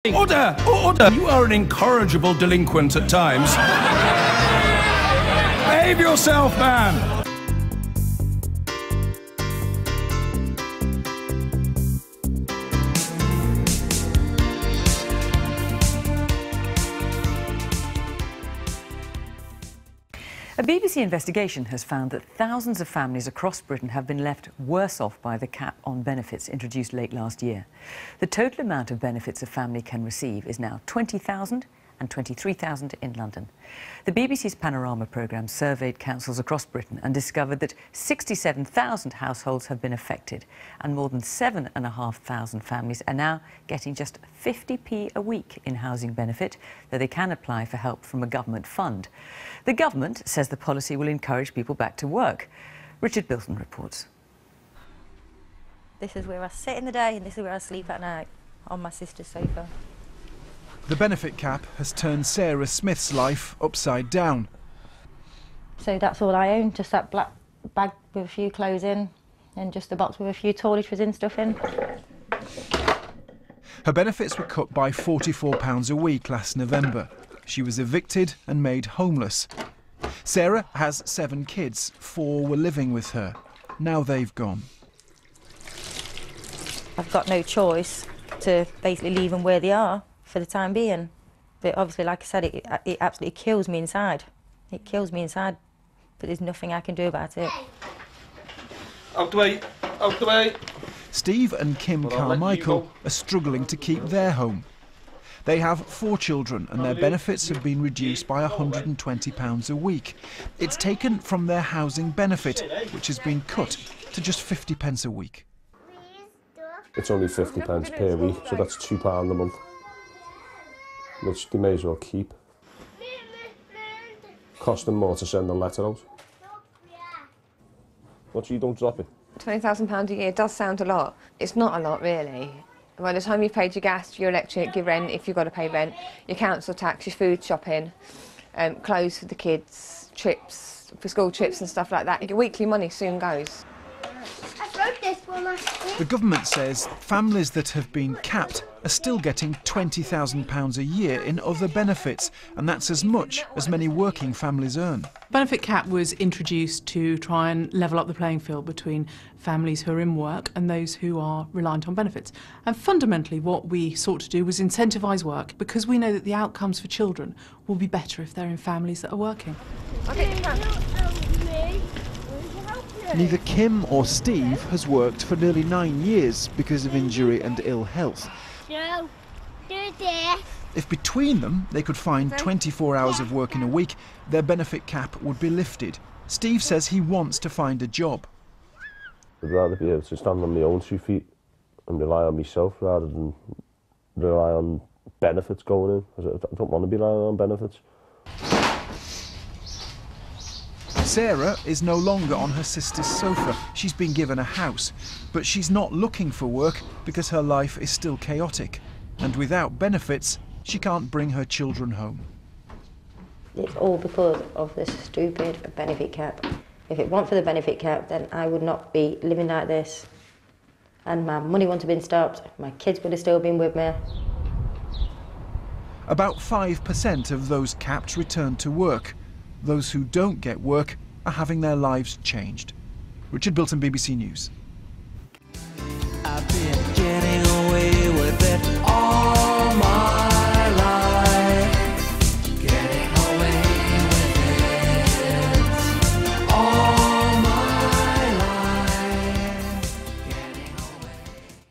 Order! Order! You are an incorrigible delinquent at times. Behave yourself, man! A BBC investigation has found that thousands of families across Britain have been left worse off by the cap on benefits introduced late last year. The total amount of benefits a family can receive is now £20,000 and £23,000 in London. The BBC's Panorama programme surveyed councils across Britain and discovered that 67,000 households have been affected, and more than 7,500 families are now getting just 50p a week in housing benefit, though they can apply for help from a government fund. The government says the policy will encourage people back to work. Richard Bilton reports. This is where I sit in the day and this is where I sleep at night, on my sister's sofa. The benefit cap has turned Sarah Smith's life upside down. So that's all I own, just that black bag with a few clothes in and just a box with a few toiletries and stuff in. Her benefits were cut by £44 a week last November. She was evicted and made homeless. Sarah has 7 kids, 4 were living with her. Now they've gone. I've got no choice to basically leave them where they are for the time being. But obviously, like I said, it absolutely kills me inside. It kills me inside, but there's nothing I can do about it. Out the way, out the way. Steve and Kim Carmichael are struggling to keep their home. They have 4 children and their benefits have been reduced by £120 a week. It's taken from their housing benefit, which has been cut to just 50p a week. It's only 50p per week, so that's £2 a month, which they may as well keep. Cost them more to send a letter out. What, you don't drop it? £20,000 a year does sound a lot. It's not a lot, really. By the time you've paid your gas, your electric, your rent, if you've got to pay rent, your council tax, your food shopping, clothes for the kids, trips, for school trips and stuff like that, your weekly money soon goes. The government says families that have been capped are still getting £20,000 a year in other benefits, and that's as much as many working families earn. Benefit cap was introduced to try and level up the playing field between families who are in work and those who are reliant on benefits. And fundamentally what we sought to do was incentivise work, because we know that the outcomes for children will be better if they're in families that are working. Neither Kim or Steve has worked for nearly 9 years because of injury and ill health. No, do this. If between them they could find 24 hours of work in a week, their benefit cap would be lifted. Steve says he wants to find a job. I'd rather be able to stand on my own 2 feet and rely on myself rather than rely on benefits going in. I don't want to be relying on benefits. Sarah is no longer on her sister's sofa. She's been given a house, but she's not looking for work because her life is still chaotic. And without benefits, she can't bring her children home. It's all because of this stupid benefit cap. If it weren't for the benefit cap, then I would not be living like this. And my money wouldn't have been stopped. My kids would have still been with me. About 5% of those capped return to work. Those who don't get work are having their lives changed. Richard Bilton, BBC News. I've been getting away with it all.